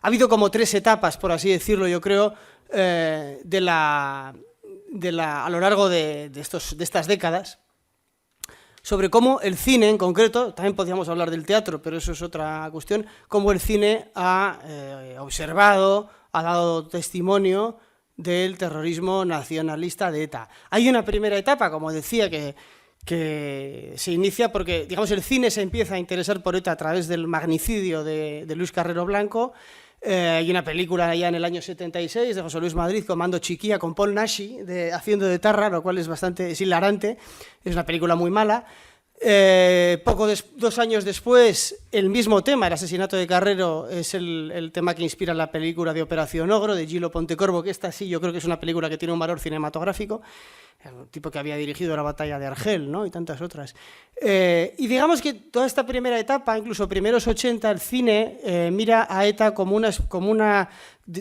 ha habido como 3 etapas, por así decirlo, yo creo, a lo largo de estas décadas, sobre cómo el cine en concreto, también podríamos hablar del teatro, pero eso es otra cuestión, cómo el cine ha observado, ha dado testimonio del terrorismo nacionalista de ETA. Hay una primera etapa, como decía, que se inicia porque, digamos, el cine se empieza a interesar por ETA a través del magnicidio de Luis Carrero Blanco. Hay una película ya en el año 76 de José Luis Madrid, Comando Chiquilla, con Paul Naschy haciendo de Tarra, lo cual es hilarante. Es una película muy mala. 2 años después, el mismo tema, el asesinato de Carrero, es el tema que inspira la película de Operación Ogro, de Gilo Pontecorvo, que esta sí yo creo que es una película que tiene un valor cinematográfico, el tipo que había dirigido la batalla de Argel, ¿no? Y tantas otras. Y digamos que toda esta primera etapa, incluso primeros 80, el cine mira a ETA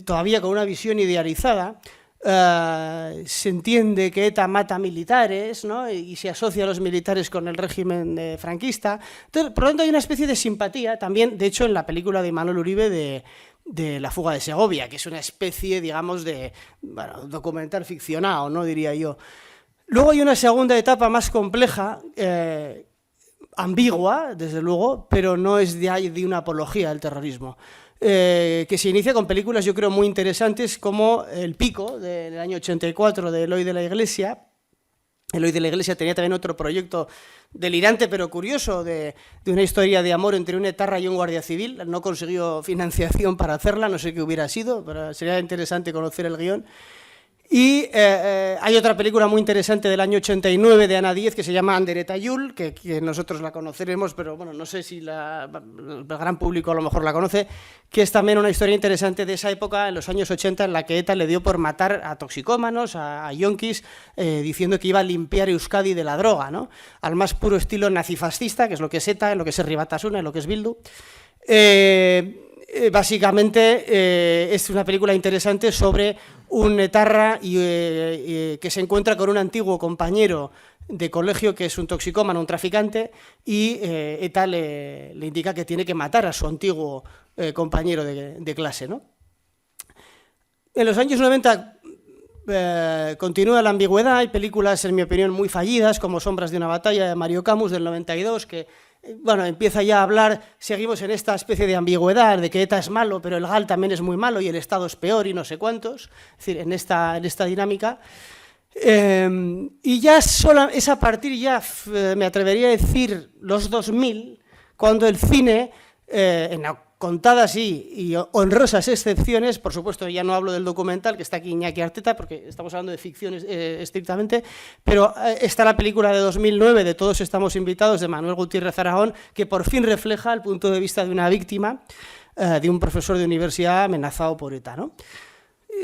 todavía con una visión idealizada. Se entiende que ETA mata militares, ¿no? Y se asocia a los militares con el régimen franquista. Entonces, por lo tanto, hay una especie de simpatía también, de hecho, en la película de Manuel Uribe de La fuga de Segovia, que es una especie, digamos, de documental ficcionado, ¿no? Diría yo. Luego hay una segunda etapa más compleja, ambigua, desde luego, pero no es de una apología del terrorismo. Que se inicia con películas, yo creo, muy interesantes como El Pico, del año 84, de Eloy de la Iglesia. Eloy de la Iglesia tenía también otro proyecto delirante pero curioso de una historia de amor entre un etarra y un guardia civil. No consiguió financiación para hacerla, no sé qué hubiera sido, pero sería interesante conocer el guión. Y hay otra película muy interesante del año 89 de Ana Díez que se llama Andereta Yul, que nosotros la conoceremos, pero bueno, no sé si el gran público a lo mejor la conoce, que es también una historia interesante de esa época, en los años 80, en la que ETA le dio por matar a toxicómanos, a yonkis, diciendo que iba a limpiar Euskadi de la droga, ¿no? Al más puro estilo nazifascista, que es lo que es ETA, lo que es Herri Batasuna, lo que es Bildu. Básicamente es una película interesante sobre un etarra que se encuentra con un antiguo compañero de colegio que es un toxicómano, un traficante, y ETA le indica que tiene que matar a su antiguo compañero de clase, ¿no? En los años 90 continúa la ambigüedad, hay películas, en mi opinión, muy fallidas, como Sombras de una batalla, de Mario Camus, del 92, que empieza ya a hablar, seguimos en esta especie de ambigüedad, de que ETA es malo, pero el GAL también es muy malo y el Estado es peor y no sé cuántos, es decir, en esta dinámica. Y ya es a partir, me atrevería a decir, los 2000, cuando el cine, en contadas y honrosas excepciones, por supuesto ya no hablo del documental, que está aquí Iñaki Arteta, porque estamos hablando de ficción estrictamente, pero está la película de 2009 de Todos estamos invitados, de Manuel Gutiérrez Aragón, que por fin refleja el punto de vista de una víctima, de un profesor de universidad amenazado por ETA, ¿no?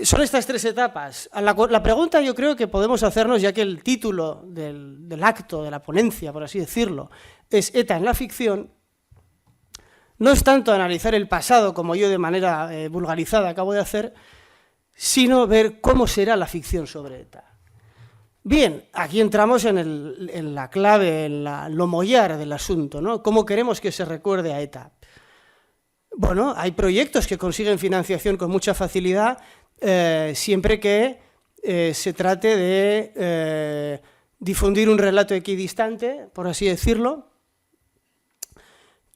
Son estas 3 etapas. La pregunta yo creo que podemos hacernos, ya que el título del acto, de la ponencia, por así decirlo, es ETA en la ficción. No es tanto analizar el pasado, como yo de manera vulgarizada acabo de hacer, sino ver cómo será la ficción sobre ETA. Bien, aquí entramos en la clave, en lo mollar del asunto, ¿no? ¿Cómo queremos que se recuerde a ETA? Bueno, hay proyectos que consiguen financiación con mucha facilidad, siempre que se trate de difundir un relato equidistante, por así decirlo,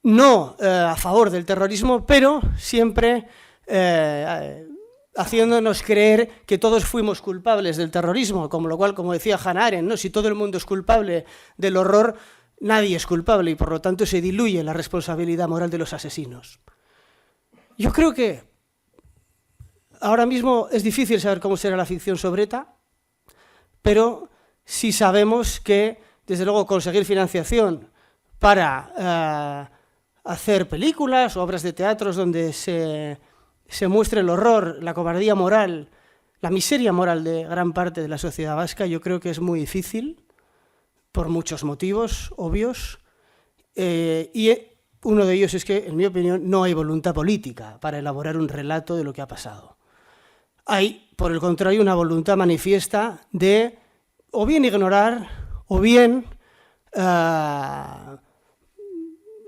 no a favor del terrorismo, pero siempre haciéndonos creer que todos fuimos culpables del terrorismo, como lo cual, como decía Hannah Arendt, ¿no? Si todo el mundo es culpable del horror, nadie es culpable y por lo tanto se diluye la responsabilidad moral de los asesinos. Yo creo que ahora mismo es difícil saber cómo será la ficción sobre ETA, pero sí sabemos que, desde luego, conseguir financiación para hacer películas o obras de teatro donde se muestre el horror, la cobardía moral, la miseria moral de gran parte de la sociedad vasca, yo creo que es muy difícil, por muchos motivos obvios, y uno de ellos es que, en mi opinión, no hay voluntad política para elaborar un relato de lo que ha pasado. Hay, por el contrario, una voluntad manifiesta de o bien ignorar o bien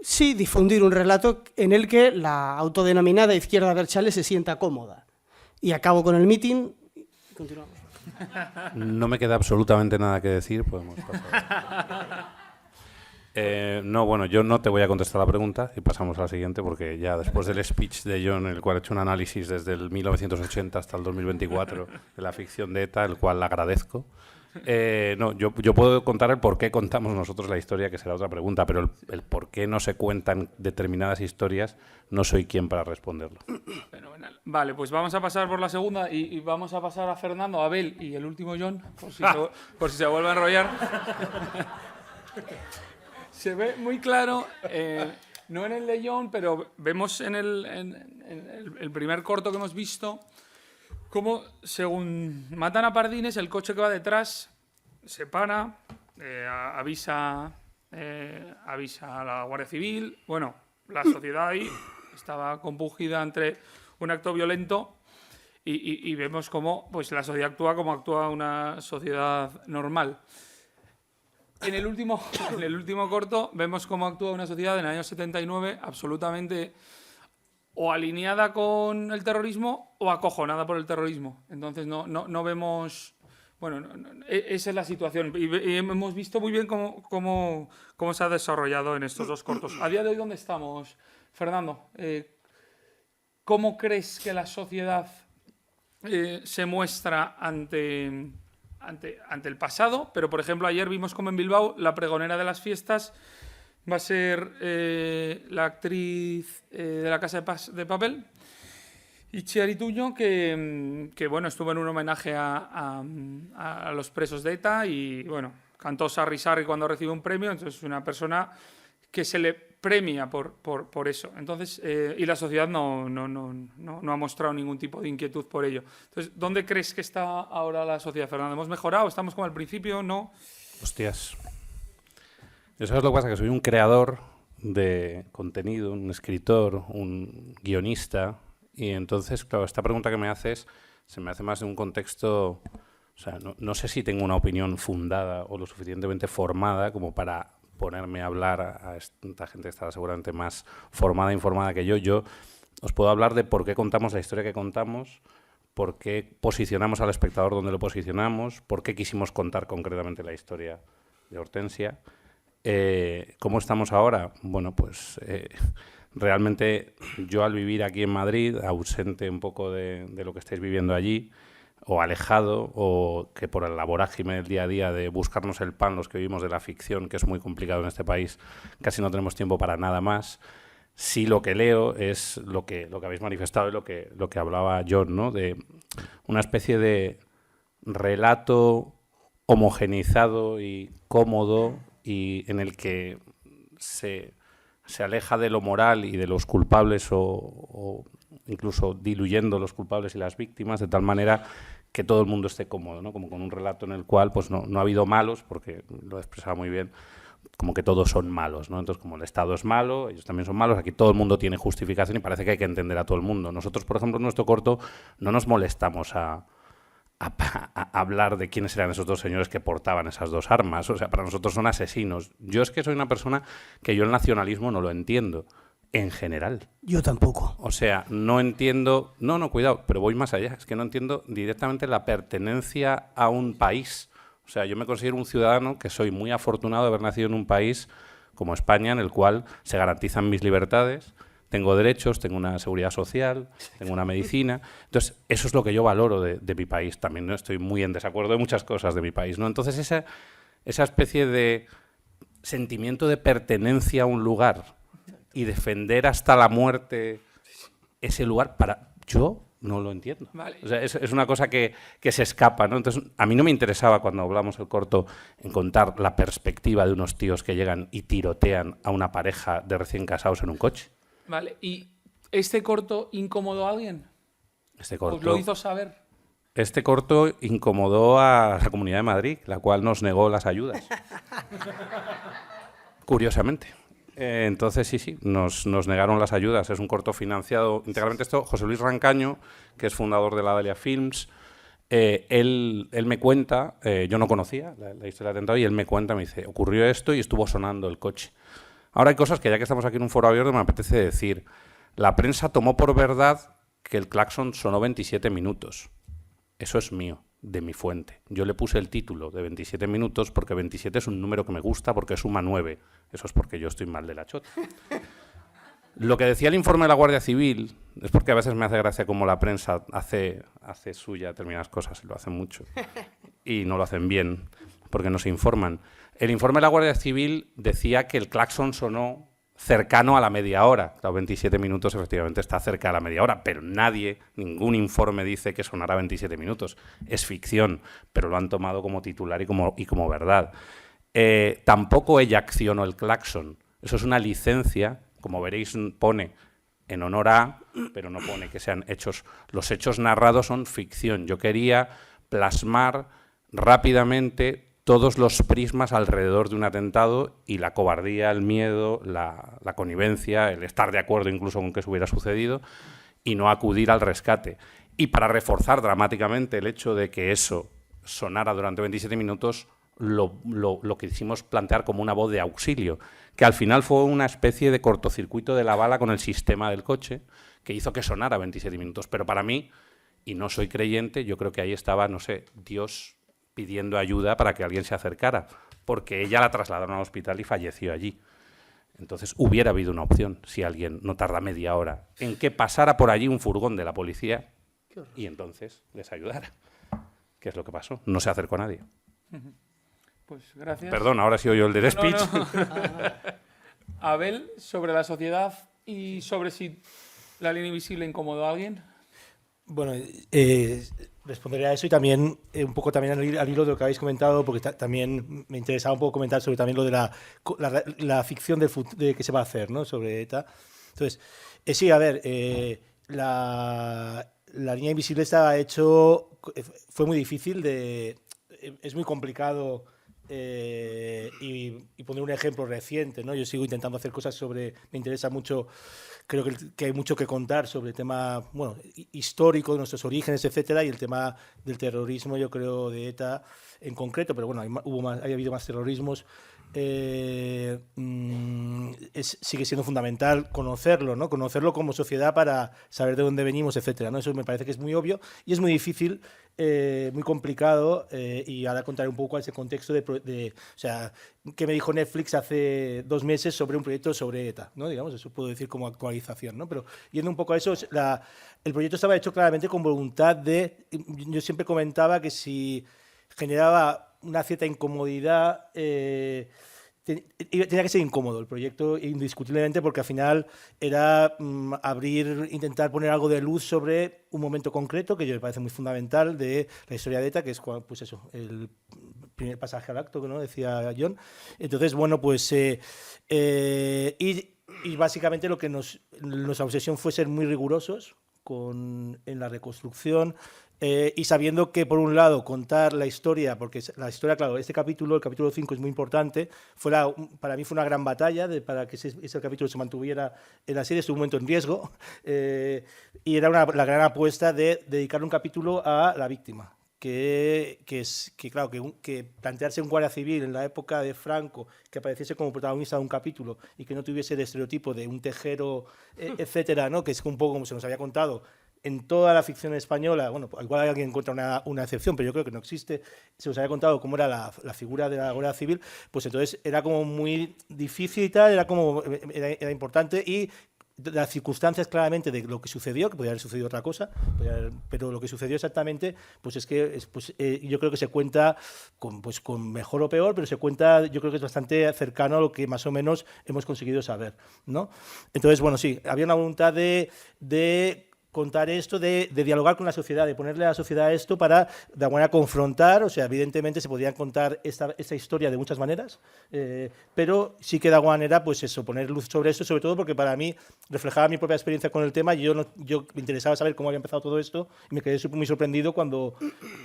Sí, difundir un relato en el que la autodenominada izquierda Berchale se sienta cómoda. Y acabo con el meeting. Continuamos. No me queda absolutamente nada que decir, podemos pasar. No, bueno, yo no te voy a contestar la pregunta y pasamos a la siguiente, porque ya después del speech de John, en el cual he hecho un análisis desde el 1980 hasta el 2024 de la ficción de ETA, el cual le agradezco. No, yo puedo contar el por qué contamos nosotros la historia, que será otra pregunta, pero el por qué no se cuentan determinadas historias no soy quien para responderlo. Fenomenal. Vale, pues vamos a pasar por la segunda y vamos a pasar a Fernando, a Abel y el último John, por si se vuelve a enrollar. Se ve muy claro, no en el de John, pero vemos en el primer corto que hemos visto, cómo según matan a Pardines, el coche que va detrás se para, avisa a la Guardia Civil. Bueno, la sociedad ahí estaba compungida entre un acto violento y vemos cómo pues, la sociedad actúa como actúa una sociedad normal. En el último corto vemos cómo actúa una sociedad en el año 79 absolutamente o alineada con el terrorismo o acojonada por el terrorismo. Entonces no vemos... Bueno, esa es la situación. Y hemos visto muy bien cómo se ha desarrollado en estos dos cortos. A día de hoy, ¿dónde estamos, Fernando? ¿Cómo crees que la sociedad se muestra ante el pasado? Pero, por ejemplo, ayer vimos como en Bilbao la pregonera de las fiestas va a ser la actriz de La Casa de Papel, Itziar Ituño, que bueno, estuvo en un homenaje a los presos de ETA y bueno, cantó Sarri Sarri cuando recibe un premio. Entonces es una persona que se le premia por eso. Entonces, y la sociedad no ha mostrado ningún tipo de inquietud por ello. Entonces, ¿dónde crees que está ahora la sociedad, Fernando? ¿Hemos mejorado? ¿Estamos como al principio? ¿No? Hostias. Eso es lo que pasa, que soy un creador de contenido, un escritor, un guionista, y entonces, claro, esta pregunta que me haces se me hace más de un contexto... O sea, no sé si tengo una opinión fundada o lo suficientemente formada como para ponerme a hablar a esta gente que estará seguramente más formada e informada que yo. Yo os puedo hablar de por qué contamos la historia que contamos, por qué posicionamos al espectador donde lo posicionamos, por qué quisimos contar concretamente la historia de Hortensia. ¿Cómo estamos ahora? Bueno, pues realmente yo al vivir aquí en Madrid, ausente un poco de lo que estáis viviendo allí, o alejado, o que por la vorágine del día a día de buscarnos el pan, los que vivimos de la ficción, que es muy complicado en este país, casi no tenemos tiempo para nada más. Sí, lo que leo es lo que habéis manifestado y lo que hablaba John, ¿no? De una especie de relato homogeneizado y cómodo y en el que se aleja de lo moral y de los culpables o incluso diluyendo los culpables y las víctimas de tal manera que todo el mundo esté cómodo, ¿no? Como con un relato en el cual pues no ha habido malos, porque lo he expresado muy bien, como que todos son malos, ¿no? Entonces, como el Estado es malo, ellos también son malos, aquí todo el mundo tiene justificación y parece que hay que entender a todo el mundo. Nosotros, por ejemplo, en nuestro corto no nos molestamos a hablar de quiénes eran esos dos señores que portaban esas dos armas. O sea, para nosotros son asesinos. Yo es que soy una persona que yo el nacionalismo no lo entiendo, en general. Yo tampoco. O sea, no entiendo... No, cuidado, pero voy más allá. Es que no entiendo directamente la pertenencia a un país. O sea, yo me considero un ciudadano que soy muy afortunado de haber nacido en un país como España, en el cual se garantizan mis libertades, tengo derechos, tengo una seguridad social, tengo una medicina. Entonces, eso es lo que yo valoro de mi país. También no estoy muy en desacuerdo de muchas cosas de mi país, ¿no? Entonces, esa especie de sentimiento de pertenencia a un lugar y defender hasta la muerte ese lugar, yo no lo entiendo. Vale. O sea, es una cosa que se escapa, ¿no? Entonces, a mí no me interesaba cuando hablamos el corto en contar la perspectiva de unos tíos que llegan y tirotean a una pareja de recién casados en un coche. Vale, ¿y este corto incomodó a alguien? Este corto, ¿Os lo hizo saber? Este corto incomodó a la Comunidad de Madrid, la cual nos negó las ayudas. Curiosamente. Entonces, sí, nos negaron las ayudas. Es un corto financiado íntegramente esto. José Luis Rancaño, que es fundador de la Dalia Films, él me cuenta, yo no conocía la historia del atentado, y él me cuenta, me dice, ocurrió esto y estuvo sonando el coche Ahora hay cosas que ya que estamos aquí en un foro abierto me apetece decir. La prensa tomó por verdad que el claxon sonó 27 minutos. Eso es mío, de mi fuente. Yo le puse el título de 27 minutos porque 27 es un número que me gusta porque suma 9. Eso es porque yo estoy mal de la chota. Lo que decía el informe de la Guardia Civil es porque a veces me hace gracia cómo la prensa hace suya determinadas cosas y lo hacen mucho. Y no lo hacen bien porque no se informan. El informe de la Guardia Civil decía que el claxon sonó cercano a la media hora. Claro, 27 minutos efectivamente está cerca a la media hora, pero ningún informe dice que sonará 27 minutos. Es ficción, pero lo han tomado como titular y como verdad. Tampoco ella accionó el claxon. Eso es una licencia, como veréis pone en honor a, pero no pone que sean hechos. Los hechos narrados son ficción. Yo quería plasmar rápidamente todos los prismas alrededor de un atentado y la cobardía, el miedo, la connivencia, el estar de acuerdo incluso con que eso hubiera sucedido y no acudir al rescate. Y para reforzar dramáticamente el hecho de que eso sonara durante 27 minutos, lo quisimos plantear como una voz de auxilio, que al final fue una especie de cortocircuito de la bala con el sistema del coche que hizo que sonara 27 minutos. Pero para mí, y no soy creyente, yo creo que ahí estaba, no sé, Dios pidiendo ayuda para que alguien se acercara, porque ella la trasladaron al hospital y falleció allí. Entonces hubiera habido una opción, si alguien no tarda media hora, en que pasara por allí un furgón de la policía y entonces les ayudara. ¿Qué es lo que pasó? No se acercó a nadie. Pues gracias. Perdón, ahora sí oyo el del speech. No. Abel, sobre la sociedad y sobre si la línea invisible incomodó a alguien. Bueno, responderé a eso y también un poco también al hilo de lo que habéis comentado, porque también me interesaba un poco comentar sobre también lo de la ficción de que se va a hacer, ¿no? Sobre ETA. Entonces, sí, a ver, la línea invisible estaba hecho, fue muy difícil, es muy complicado. Y poner un ejemplo reciente, ¿no? Yo sigo intentando hacer cosas me interesa mucho, creo que hay mucho que contar sobre el tema, bueno, histórico de nuestros orígenes, etcétera, y el tema del terrorismo, yo creo, de ETA en concreto, pero bueno, ha habido más terrorismos. Sigue siendo fundamental conocerlo, ¿no? Conocerlo como sociedad para saber de dónde venimos, etcétera, ¿no? Eso me parece que es muy obvio y es muy difícil, muy complicado, y ahora contaré un poco ese contexto o sea, que me dijo Netflix hace 2 meses sobre un proyecto sobre ETA, ¿no? Digamos, eso puedo decir como actualización, ¿no? Pero yendo un poco a eso, el proyecto estaba hecho claramente con voluntad yo siempre comentaba que si generaba una cierta incomodidad, tenía que ser incómodo el proyecto, indiscutiblemente, porque al final era intentar poner algo de luz sobre un momento concreto que yo me parece muy fundamental de la historia de ETA, que es, pues eso, el primer pasaje al acto, ¿no? Decía John. Entonces, bueno, pues y básicamente lo que nuestra obsesión fue ser muy rigurosos en la reconstrucción. Y sabiendo que, por un lado, contar la historia, porque la historia, claro, el capítulo 5 es muy importante, para mí fue una gran batalla para que ese capítulo se mantuviera en la serie, estuvo un momento en riesgo, y era la gran apuesta de dedicar un capítulo a la víctima. Claro, que plantearse un guardia civil en la época de Franco, que apareciese como protagonista de un capítulo y que no tuviese el estereotipo de un tejero, etcétera, ¿no? Que es un poco como se nos había contado en toda la ficción española. Bueno, igual alguien encuentra una excepción, pero yo creo que no existe. Se nos había contado cómo era la figura de la Guardia Civil, pues entonces era como muy difícil y tal, era importante, y las circunstancias claramente de lo que sucedió, que podría haber sucedido otra cosa, pero lo que sucedió exactamente, pues es que yo creo que se cuenta con mejor o peor, pero se cuenta, yo creo que es bastante cercano a lo que más o menos hemos conseguido saber, ¿no? Entonces, bueno, sí, había una voluntad de contar esto, de dialogar con la sociedad, de ponerle a la sociedad esto para, de alguna manera, confrontar. O sea, evidentemente se podrían contar esta historia de muchas maneras, pero sí que de alguna manera, pues eso, poner luz sobre eso, sobre todo porque para mí reflejaba mi propia experiencia con el tema. Yo me interesaba saber cómo había empezado todo esto y me quedé muy sorprendido cuando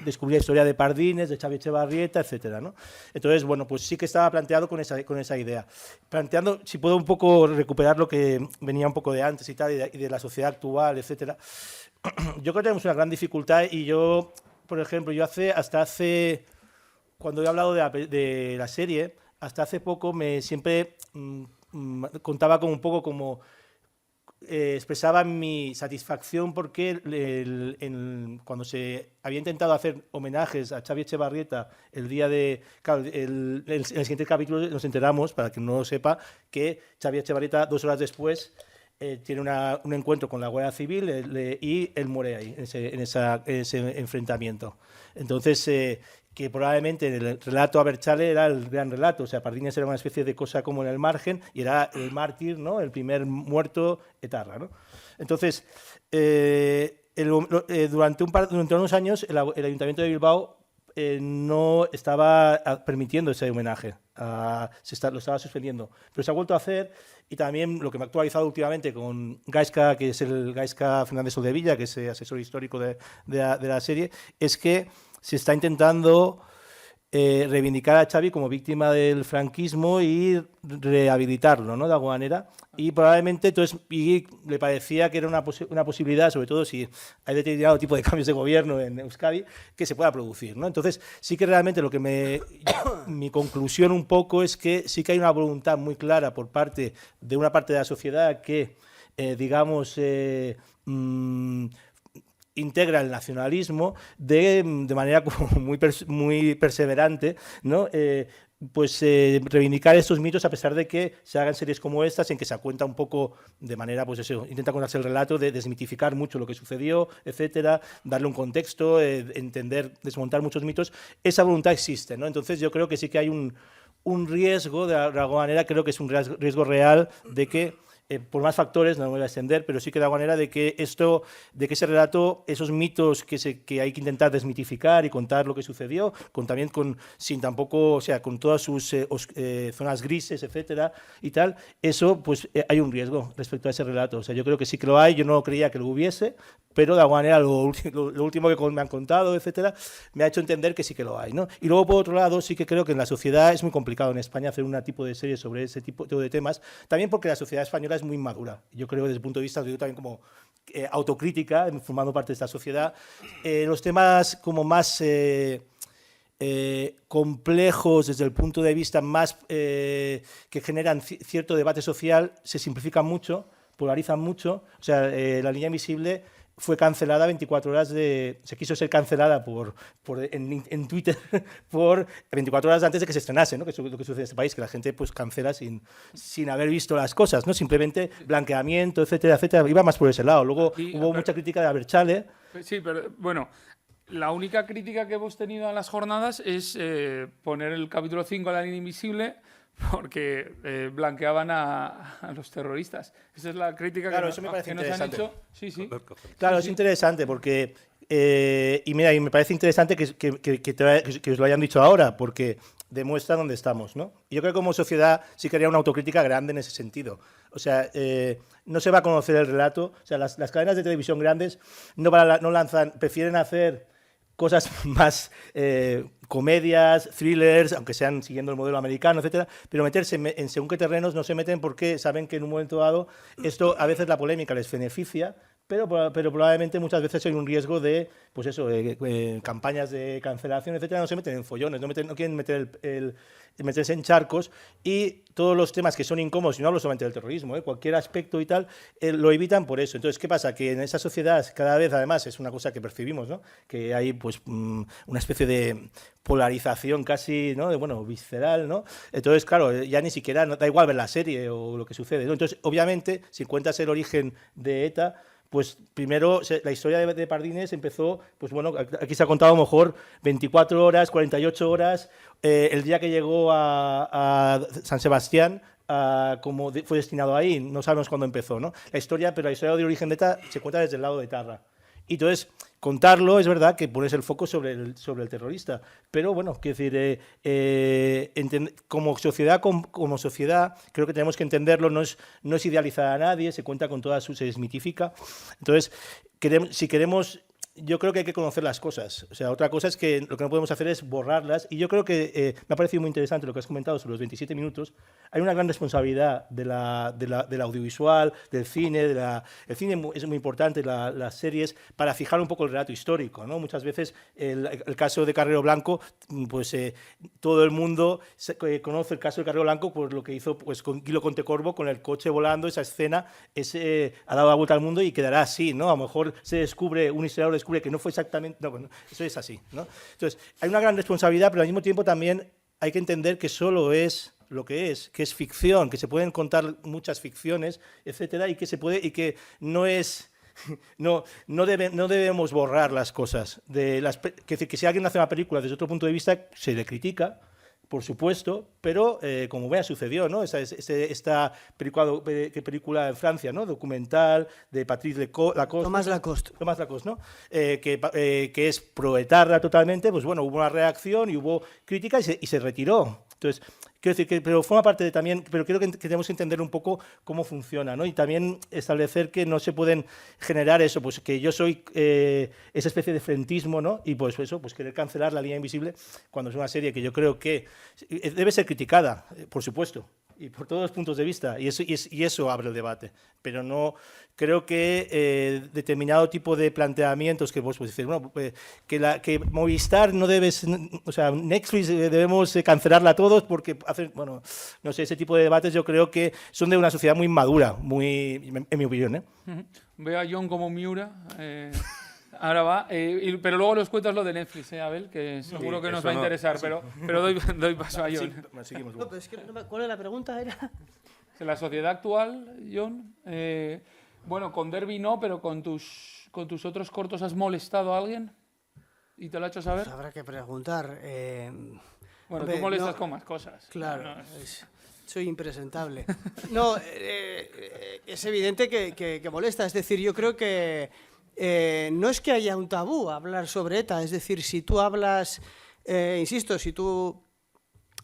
descubrí la historia de Pardines, de Xavi Etxebarrieta, etcétera, ¿no? Entonces, bueno, pues sí que estaba planteado con esa idea. Planteando, si puedo un poco recuperar lo que venía un poco de antes y tal, y de la sociedad actual, etcétera. Yo creo que tenemos una gran dificultad, y yo, por ejemplo, cuando he hablado de la serie, hasta hace poco siempre contaba como un poco como expresaba mi satisfacción porque cuando se había intentado hacer homenajes a Xavi Etxebarrieta el día de... Claro, en el siguiente capítulo nos enteramos, para quien no lo sepa, que Xavi Etxebarrieta 2 horas después tiene un encuentro con la Guardia Civil y él muere ahí, en ese enfrentamiento. Entonces, que probablemente en el relato Abertzale era el gran relato, o sea, Pardines era una especie de cosa como en el margen y era el mártir, ¿no? El primer muerto etarra, ¿no? Entonces, durante unos años el Ayuntamiento de Bilbao no estaba permitiendo ese homenaje, lo estaba suspendiendo, pero se ha vuelto a hacer. Y también lo que me ha actualizado últimamente con Gaizka, que es el Gaizka Fernández Soldevilla, que es asesor histórico de la serie, es que se está intentando reivindicar a Xavi como víctima del franquismo y rehabilitarlo, ¿no? De alguna manera. Y probablemente y le parecía que era una posibilidad, sobre todo si hay determinado tipo de cambios de gobierno en Euskadi, que se pueda producir, ¿no? Entonces, sí que realmente mi conclusión un poco es que sí que hay una voluntad muy clara por parte de una parte de la sociedad que, digamos, integra el nacionalismo de manera como muy perseverante, ¿no? Reivindicar estos mitos a pesar de que se hagan series como estas en que se cuenta un poco de manera, pues eso, intenta contarse el relato, de desmitificar mucho lo que sucedió, etcétera, darle un contexto, desmontar muchos mitos. Esa voluntad existe, ¿no? Entonces yo creo que sí que hay un riesgo, de alguna manera, creo que es un riesgo real de que por más factores, no me voy a extender, pero sí que de alguna manera de que ese relato, esos mitos que hay que intentar desmitificar y contar lo que sucedió, sin tampoco, o sea, con todas sus zonas grises, etcétera, y tal, eso, pues hay un riesgo respecto a ese relato. O sea, yo creo que sí que lo hay, yo no creía que lo hubiese, pero de alguna manera lo último que me han contado, etcétera, me ha hecho entender que sí que lo hay, ¿no? Y luego, por otro lado, sí que creo que en la sociedad es muy complicado en España hacer un tipo de serie sobre ese tipo de temas, también porque la sociedad española es muy madura. Yo creo, desde el punto de vista, yo también como autocrítica, formando parte de esta sociedad, los temas como más complejos desde el punto de vista más que generan cierto debate social se simplifican mucho, polarizan mucho. O sea, La Niña Invisible fue cancelada 24 horas se quiso ser cancelada en Twitter por 24 horas antes de que se estrenase, ¿no? Que es lo que sucede en este país, que la gente pues cancela sin haber visto las cosas, ¿no? Simplemente blanqueamiento, etcétera, etcétera. Iba más por ese lado. Luego hubo mucha crítica de Abertzale. Sí, pero bueno, la única crítica que hemos tenido a las jornadas es poner el capítulo 5 a La Niña Invisible, porque blanqueaban a los terroristas. Esa es la crítica que nos han hecho. Sí, sí. Claro, es interesante porque... y me parece interesante que os lo hayan dicho ahora, porque demuestra dónde estamos, ¿no? Y yo creo que como sociedad sí que haría una autocrítica grande en ese sentido. O sea, no se va a conocer el relato. O sea, las cadenas de televisión grandes no lanzan, prefieren hacer cosas más comedias, thrillers, aunque sean siguiendo el modelo americano, etcétera, pero meterse en según qué terrenos no se meten porque saben que en un momento dado esto, a veces la polémica les beneficia, pero probablemente muchas veces hay un riesgo de, pues eso, campañas de cancelación, etcétera, no se meten en follones, no quieren meterse en charcos, y todos los temas que son incómodos, y no hablo solamente del terrorismo, cualquier aspecto y tal, lo evitan por eso. Entonces, ¿qué pasa? Que en esa sociedad cada vez, además, es una cosa que percibimos, ¿no? Que hay pues una especie de polarización casi, ¿no? Visceral, ¿no? Entonces, claro, ya ni siquiera da igual ver la serie o lo que sucede, ¿no? Entonces, obviamente, si cuentas el origen de ETA, pues primero la historia de Pardines empezó, pues bueno, aquí se ha contado a lo mejor 24 horas, 48 horas, el día que llegó a San Sebastián, como fue destinado ahí, no sabemos cuándo empezó, ¿no? Pero la historia de origen de ETA se cuenta desde el lado de Etarra. Y entonces, contarlo, es verdad que pones el foco sobre el terrorista, pero bueno, quiero decir, como sociedad, creo que tenemos que entenderlo, no es idealizar a nadie, se cuenta con se desmitifica. Entonces, si queremos yo creo que hay que conocer las cosas. O sea, otra cosa es que lo que no podemos hacer es borrarlas. Y yo creo que me ha parecido muy interesante lo que has comentado sobre los 27 minutos. Hay una gran responsabilidad del audiovisual, del cine. El cine es muy importante, las series, para fijar un poco el relato histórico, ¿no? Muchas veces el caso de Carrero Blanco, pues todo el mundo conoce el caso de Carrero Blanco por lo que hizo pues, con Guilo Contecorvo, con el coche volando, esa escena ha dado la vuelta al mundo y quedará así, ¿no? A lo mejor un historiador descubre que no fue exactamente... No, bueno, eso es así, ¿no? Entonces, hay una gran responsabilidad, pero al mismo tiempo también hay que entender que solo es lo que es ficción, que se pueden contar muchas ficciones, etcétera, y que no es... No debemos borrar las cosas. Que si alguien hace una película desde otro punto de vista, se le critica, por supuesto, pero como vea sucedió, ¿no? Esta película en Francia, ¿no? Documental de Patrice Lacoste. Tomás Lacoste, ¿no? Que es proetarra totalmente, pues bueno, hubo una reacción y hubo crítica y se retiró. Entonces, quiero decir pero forma parte de también, pero creo que tenemos que entender un poco cómo funciona, ¿no? Y también establecer que no se pueden generar eso, pues que yo soy esa especie de frentismo, ¿no? Y pues eso, pues querer cancelar La línea invisible cuando es una serie que yo creo que debe ser criticada, por supuesto, y por todos los puntos de vista, y eso abre el debate, pero no creo que determinado tipo de planteamientos que vos podéis decir, bueno, que Movistar no debe, o sea, Netflix debemos cancelarla todos porque hacen, bueno, no sé, ese tipo de debates yo creo que son de una sociedad muy madura, en mi opinión, ¿eh? Veo a John como Miura. Ahora va, pero luego los cuentas lo de Netflix, Abel, que seguro que nos va a interesar, pero doy paso a John. Seguimos. No, pero es que ¿cuál es la pregunta? Era... En la sociedad actual, John, bueno, con Derby no, pero con tus otros cortos has molestado a alguien y te lo ha hecho saber. Pues habrá que preguntar. Bueno, hombre, tú molestas no, con más cosas. Claro, No, soy impresentable. No, es evidente que molesta. Es decir, yo creo que no es que haya un tabú hablar sobre ETA. Es decir, si tú hablas, insisto, si tú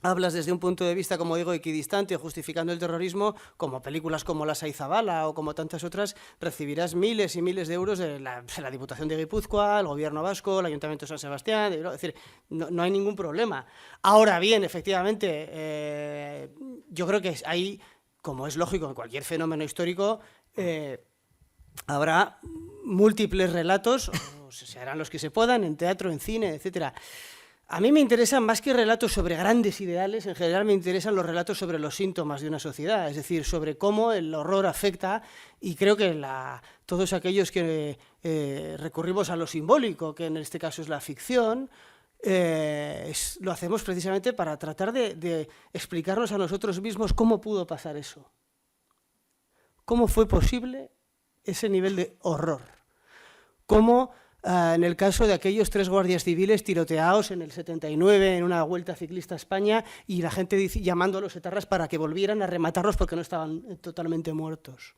hablas desde un punto de vista, como digo, equidistante, justificando el terrorismo, como películas como La Saizabala o como tantas otras, recibirás miles y miles de euros de la Diputación de Guipúzcoa, el Gobierno Vasco, el Ayuntamiento de San Sebastián, es decir, no hay ningún problema. Ahora bien, efectivamente, yo creo que hay, como es lógico en cualquier fenómeno histórico, habrá múltiples relatos, o se harán los que se puedan, en teatro, en cine, etcétera. A mí me interesan más que relatos sobre grandes ideales, en general me interesan los relatos sobre los síntomas de una sociedad, es decir, sobre cómo el horror afecta, y creo que todos aquellos que recurrimos a lo simbólico, que en este caso es la ficción, lo hacemos precisamente para tratar de explicarnos a nosotros mismos cómo pudo pasar eso. ¿Cómo fue posible ese nivel de horror? ¿Cómo... en el caso de aquellos 3 guardias civiles tiroteados en el 79 en una vuelta ciclista a España y la gente llamando a los etarras para que volvieran a rematarlos porque no estaban totalmente muertos?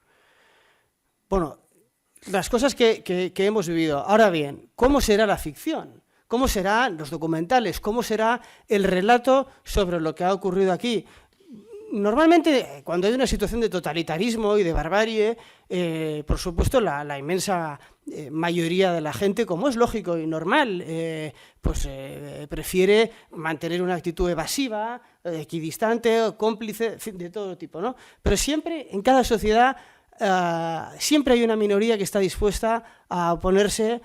Bueno, las cosas que hemos vivido. Ahora bien, ¿cómo será la ficción? ¿Cómo serán los documentales? ¿Cómo será el relato sobre lo que ha ocurrido aquí? Normalmente, cuando hay una situación de totalitarismo y de barbarie, por supuesto, la inmensa mayoría de la gente, como es lógico y normal, prefiere mantener una actitud evasiva, equidistante, cómplice, de todo tipo, ¿no? Pero siempre, en cada sociedad, siempre hay una minoría que está dispuesta a oponerse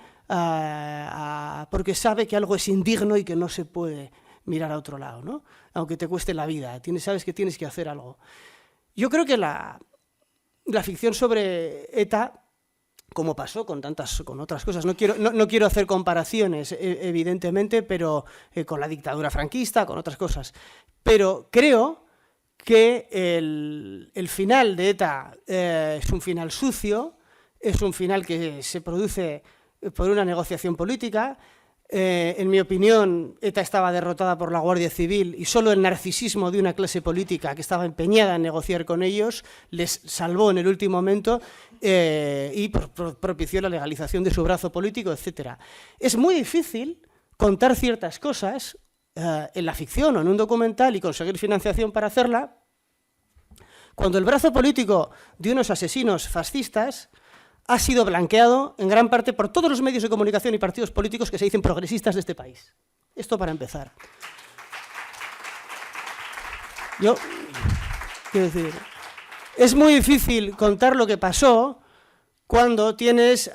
porque sabe que algo es indigno y que no se puede mirar a otro lado, ¿no? Aunque te cueste la vida, sabes que tienes que hacer algo. Yo creo que la ficción sobre ETA, como pasó con otras cosas, no quiero hacer comparaciones, evidentemente, pero con la dictadura franquista, con otras cosas, pero creo que el final de ETA es un final sucio, es un final que se produce por una negociación política. En mi opinión, ETA estaba derrotada por la Guardia Civil y solo el narcisismo de una clase política que estaba empeñada en negociar con ellos les salvó en el último momento y propició la legalización de su brazo político, etc. Es muy difícil contar ciertas cosas en la ficción o en un documental y conseguir financiación para hacerla cuando el brazo político de unos asesinos fascistas ha sido blanqueado en gran parte por todos los medios de comunicación y partidos políticos que se dicen progresistas de este país. Esto para empezar. Yo, quiero decir, es muy difícil contar lo que pasó cuando tienes,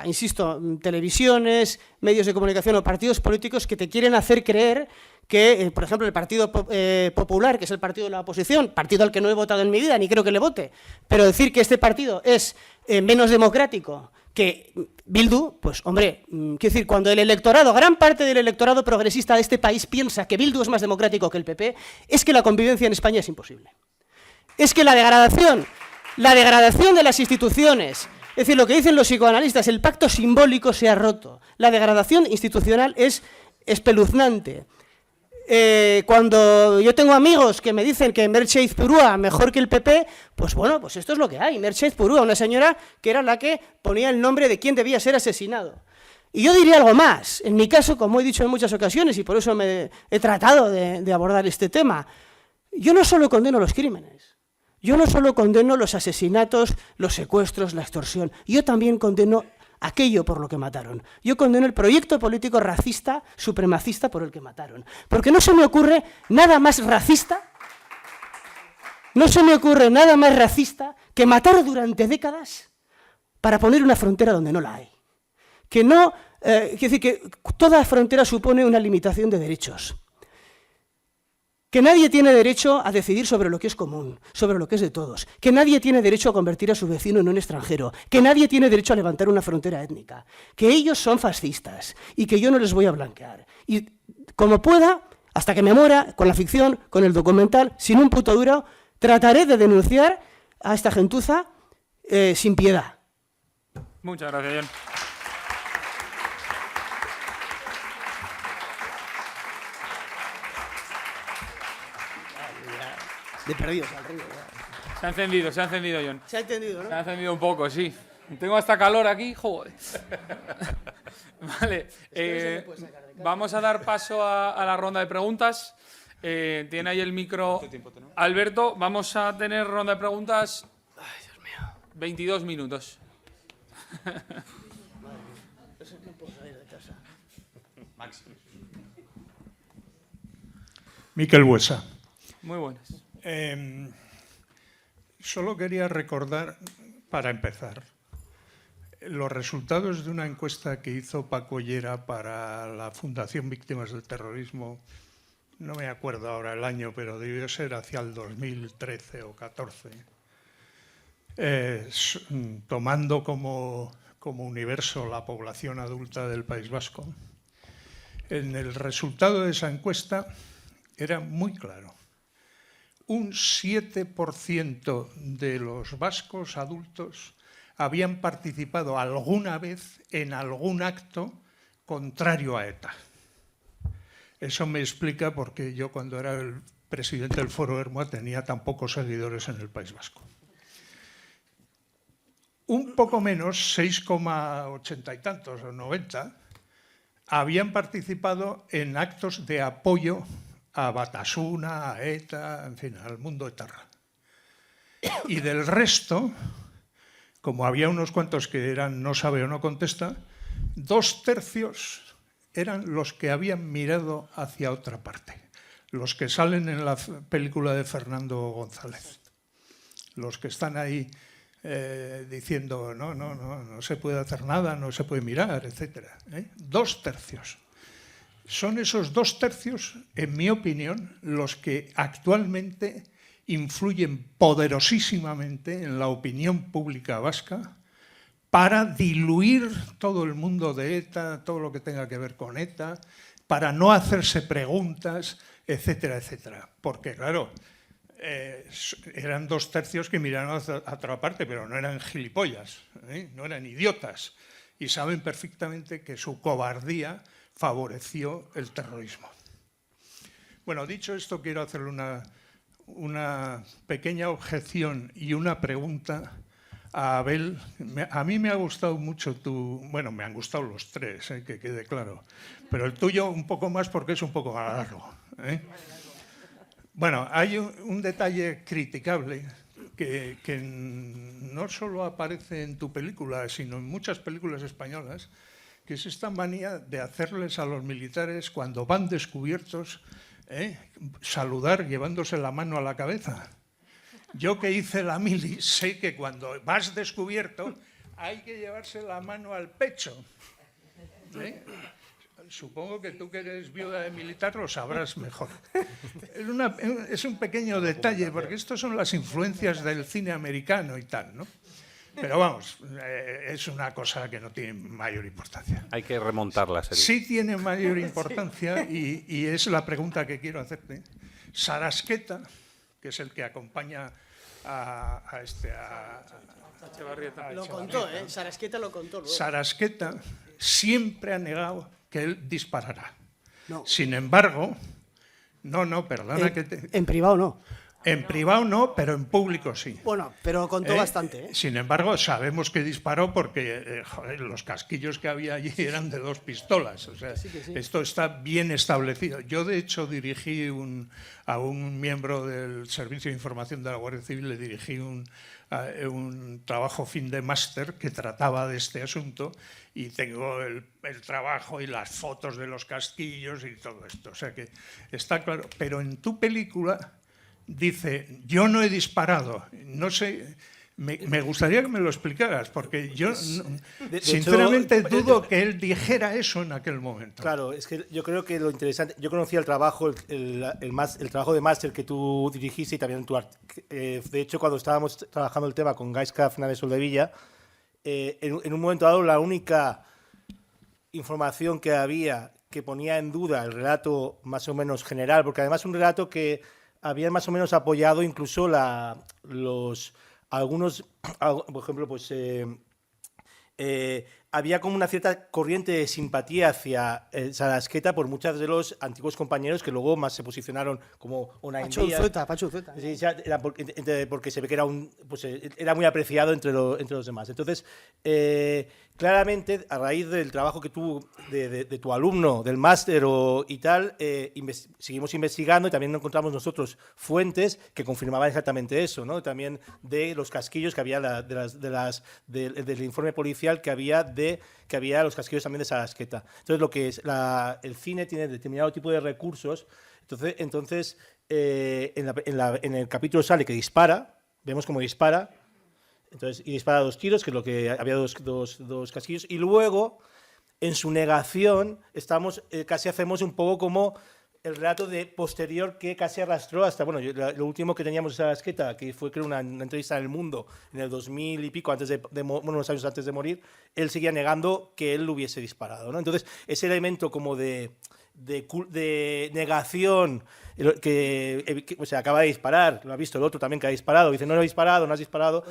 insisto, televisiones, medios de comunicación o partidos políticos que te quieren hacer creer que, por ejemplo, el Partido Popular, que es el partido de la oposición, partido al que no he votado en mi vida, ni creo que le vote, pero decir que este partido es menos democrático que Bildu, pues hombre, quiero decir, cuando el electorado, gran parte del electorado progresista de este país piensa que Bildu es más democrático que el PP, es que la convivencia en España es imposible. Es que la degradación de las instituciones, es decir, lo que dicen los psicoanalistas, el pacto simbólico se ha roto. La degradación institucional es espeluznante. Cuando yo tengo amigos que me dicen que Merche Izpurúa mejor que el PP, pues bueno, pues esto es lo que hay. Merche Izpurúa, una señora que era la que ponía el nombre de quién debía ser asesinado. Y yo diría algo más. En mi caso, como he dicho en muchas ocasiones, y por eso he tratado de abordar este tema, yo no solo condeno los crímenes. Yo no solo condeno los asesinatos, los secuestros, la extorsión. Yo también condeno aquello por lo que mataron. Yo condeno el proyecto político racista, supremacista por el que mataron. Porque no se me ocurre nada más racista, que matar durante décadas para poner una frontera donde no la hay. Quiero decir que toda frontera supone una limitación de derechos. Que nadie tiene derecho a decidir sobre lo que es común, sobre lo que es de todos. Que nadie tiene derecho a convertir a su vecino en un extranjero. Que nadie tiene derecho a levantar una frontera étnica. Que ellos son fascistas y que yo no les voy a blanquear. Y como pueda, hasta que me muera, con la ficción, con el documental, sin un puto duro, trataré de denunciar a esta gentuza sin piedad. Muchas gracias, Jon. De perdidos al río. Se ha encendido, Jon. Se ha entendido, ¿no? Se ha encendido un poco, sí. Tengo hasta calor aquí, joder. Vale, vamos a dar paso a la ronda de preguntas. Tiene ahí el micro Alberto. Vamos a tener ronda de preguntas. Ay, Dios mío. 22 minutos. No puedo salir de casa. Miquel Buesa. Muy buenas. Solo quería recordar, para empezar, los resultados de una encuesta que hizo Paco Llera para la Fundación Víctimas del Terrorismo. No me acuerdo ahora el año, pero debió ser hacia el 2013 o 14, tomando como universo la población adulta del País Vasco. En el resultado de esa encuesta era muy claro. Un 7% de los vascos adultos habían participado alguna vez en algún acto contrario a ETA. Eso me explica por qué yo, cuando era el presidente del Foro Ermua, tenía tan pocos seguidores en el País Vasco. Un poco menos, 6,80 y tantos o 90, habían participado en actos de apoyo a Batasuna, a ETA, en fin, al mundo etarra. Y del resto, como había unos cuantos que eran no sabe o no contesta, 2/3 eran los que habían mirado hacia otra parte, los que salen en la película de Fernando González, los que están ahí diciendo no se puede hacer nada, no se puede mirar, etc. 2/3. Son esos 2/3, en mi opinión, los que actualmente influyen poderosísimamente en la opinión pública vasca para diluir todo el mundo de ETA, todo lo que tenga que ver con ETA, para no hacerse preguntas, etcétera, etcétera. Porque, claro, eran 2/3 que miraron a otra parte, pero no eran gilipollas, no eran idiotas, y saben perfectamente que su cobardía favoreció el terrorismo. Bueno, dicho esto, quiero hacerle una pequeña objeción y una pregunta a Abel. A mí me ha gustado mucho bueno, me han gustado los tres, que quede claro, pero el tuyo un poco más porque es un poco más largo. Bueno, hay un detalle criticable, que no solo aparece en tu película, sino en muchas películas españolas, que es esta manía de hacerles a los militares, cuando van descubiertos, saludar llevándose la mano a la cabeza. Yo que hice la mili sé que cuando vas descubierto hay que llevarse la mano al pecho. Supongo que tú que eres viuda de militar lo sabrás mejor. Es un pequeño detalle, porque estas son las influencias del cine americano y tal, ¿no? Pero vamos, es una cosa que no tiene mayor importancia. Hay que remontar la serie. Sí tiene mayor importancia y es la pregunta que quiero hacerte. Sarasqueta, que es el que acompaña a Echevarrieta. Lo contó, Sarasqueta lo contó luego. Sarasqueta siempre ha negado que él disparará. No. Sin embargo, perdona que te... En privado no. En privado no, pero en público sí. Bueno, pero contó bastante. Sin embargo, sabemos que disparó porque joder, los casquillos que había allí eran de 2 pistolas. O sea, sí. Esto está bien establecido. Yo, de hecho, dirigí a un miembro del Servicio de Información de la Guardia Civil, le dirigí un trabajo fin de máster que trataba de este asunto y tengo el trabajo y las fotos de los casquillos y todo esto. O sea que está claro. Pero en tu película... dice, yo no he disparado, no sé, me gustaría que me lo explicaras, porque yo sinceramente dudo que él dijera eso en aquel momento. Claro, es que yo creo que lo interesante, yo conocía el trabajo, el trabajo de máster que tú dirigiste y también de hecho cuando estábamos trabajando el tema con Gaisca Fernández Soldevilla, en un momento dado la única información que había que ponía en duda el relato más o menos general, porque además un relato que habían más o menos apoyado incluso algunos, por ejemplo, pues había como una cierta corriente de simpatía hacia Sarasqueta por muchos de los antiguos compañeros que luego más se posicionaron como Unai Díaz. Pacho Unzueta. Sí, era porque se ve que era muy apreciado entre los demás. Entonces, claramente, a raíz del trabajo que de tu alumno, del máster y tal, seguimos investigando y también encontramos nosotros fuentes que confirmaban exactamente eso, ¿no? También de los casquillos que había, del informe policial que había los casquillos también de Sarasqueta. Entonces, lo que es el cine tiene determinado tipo de recursos. Entonces en el capítulo sale que dispara, vemos cómo dispara. Entonces, y dispara 2 tiros, que es lo que había dos casquillos, y luego, en su negación, casi hacemos un poco como el relato de posterior que casi arrastró hasta, bueno, lo último que teníamos de Sarasqueta, que fue creo una entrevista en El Mundo en el 2000 y pico, unos años antes de morir, él seguía negando que él lo hubiese disparado, ¿no? Entonces, ese elemento como de negación, que se acaba de disparar, lo ha visto el otro también que ha disparado, dice no he disparado, no has disparado,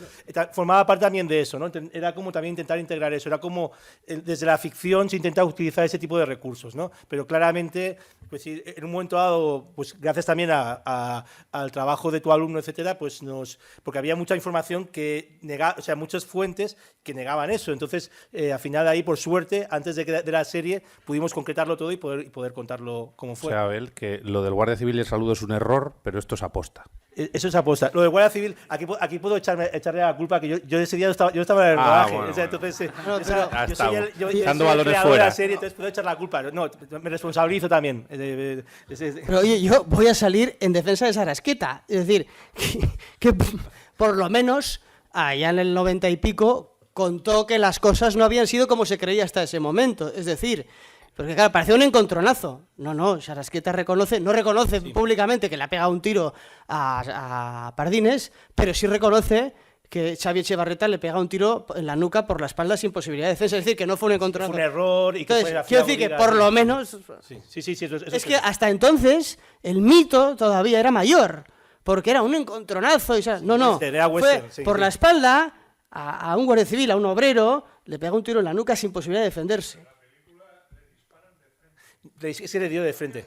formaba parte también de eso, ¿no? Era como también intentar integrar eso, era como desde la ficción se intenta utilizar ese tipo de recursos, ¿no? Pero claramente, pues en un momento dado, pues gracias también al trabajo de tu alumno, etcétera, pues porque había mucha información que negaba, o sea, muchas fuentes que negaban eso, entonces al final ahí, por suerte, antes de la serie, pudimos concretarlo todo y poder contarlo como fue. O sea, Abel, que lo del Guardia Civil y el saludo es un error, pero esto es aposta. Eso es aposta. Lo del Guardia Civil, aquí puedo echarle la culpa, que yo ese día yo estaba en el rodaje. Bueno, o sea, entonces, yo soy echando el balones creador fuera. de la serie, entonces puedo echar la culpa. No, me responsabilizo también. Pero oye, yo voy a salir en defensa de Sarasqueta. Es decir, que por lo menos allá en el 90 y pico contó que las cosas no habían sido como se creía hasta ese momento. Es decir, porque claro, parecía un encontronazo. No, Sarasqueta no reconoce públicamente que le ha pegado un tiro a Pardines, pero sí reconoce que Xavi Echevarrieta le pega un tiro en la nuca por la espalda sin posibilidad de defensa. Es decir, que no fue un encontronazo. Fue un error. Quiero decir que por lo menos... Sí, eso es que hasta entonces el mito todavía era mayor, porque era un encontronazo. Fue por la espalda a un guardia civil, a un obrero, le pega un tiro en la nuca sin posibilidad de defenderse. Se le dio de frente.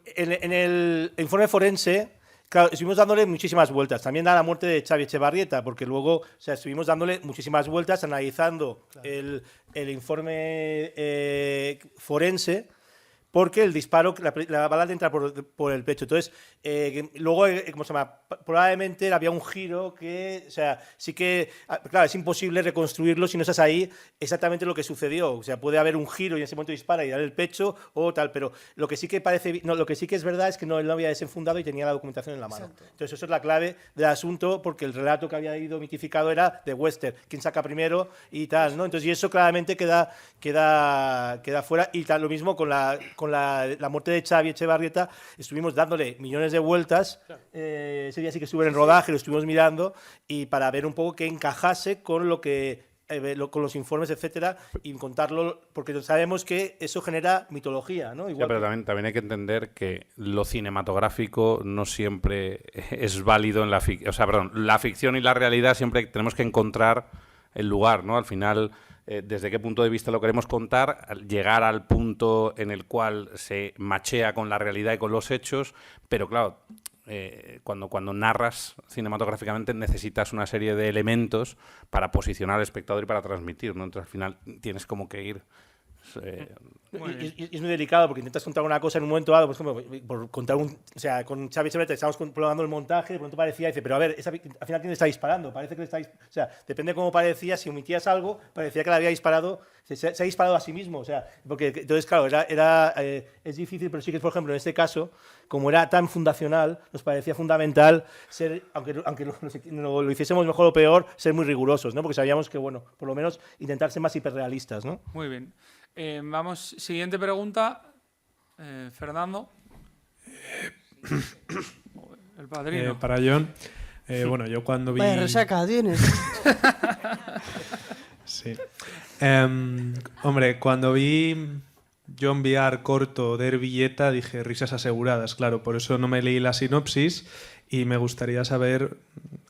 En el informe forense, claro, estuvimos dándole muchísimas vueltas. También a la muerte de Xavi Echevarrieta, porque luego estuvimos dándole muchísimas vueltas, analizando el informe forense, porque el disparo, la bala te entra por el pecho. Entonces, luego, ¿cómo se llama? Probablemente había un giro que, o sea, sí que, claro, es imposible reconstruirlo si no estás ahí exactamente lo que sucedió. O sea, puede haber un giro y en ese momento dispara y dar el pecho o tal, pero lo que sí que parece, no, lo que sí que es verdad es que él no había desenfundado y tenía la documentación en la mano. Exacto. Entonces, eso es la clave del asunto, porque el relato que había ido mitificado era de Wester, quién saca primero y tal, ¿no? Entonces, y eso claramente queda fuera. Y tal, lo mismo con la muerte de Xavi Etxebarrieta, estuvimos dándole millones de vueltas. Ese día sí que estuve en rodaje, lo estuvimos mirando, y para ver un poco que encajase con lo que con los informes, etcétera, y contarlo, porque sabemos que eso genera mitología, ¿no? Igual pero también hay que entender que lo cinematográfico no siempre es válido en la ficción. O sea, perdón, la ficción y la realidad siempre tenemos que encontrar el lugar, ¿no? Al final, desde qué punto de vista lo queremos contar, llegar al punto en el cual se machea con la realidad y con los hechos, pero claro, cuando narras cinematográficamente necesitas una serie de elementos para posicionar al espectador y para transmitir, ¿no? Entonces al final tienes como que ir... Y es muy delicado porque intentas contar una cosa en un momento dado, por ejemplo, por contar o sea, con Xavi Etxebarrieta estábamos probando el montaje, de pronto parecía, dice, pero a ver, al final quién le está disparando, parece que le está o sea, depende de cómo parecía, si omitías algo, parecía que le había disparado, se ha disparado a sí mismo, o sea, porque entonces, claro, es difícil, pero sí que, por ejemplo, en este caso, como era tan fundacional, nos parecía fundamental ser, aunque lo hiciésemos mejor o peor, ser muy rigurosos, ¿no? Porque sabíamos que, bueno, por lo menos intentar ser más hiperrealistas, ¿no? Muy bien. Vamos, siguiente pregunta. Fernando. El padrino. Para John. Bueno, yo cuando vi... Vaya resaca tienes. Sí. Hombre, cuando vi John Viar corto de Ervilleta dije risas aseguradas, claro, por eso no me leí la sinopsis y me gustaría saber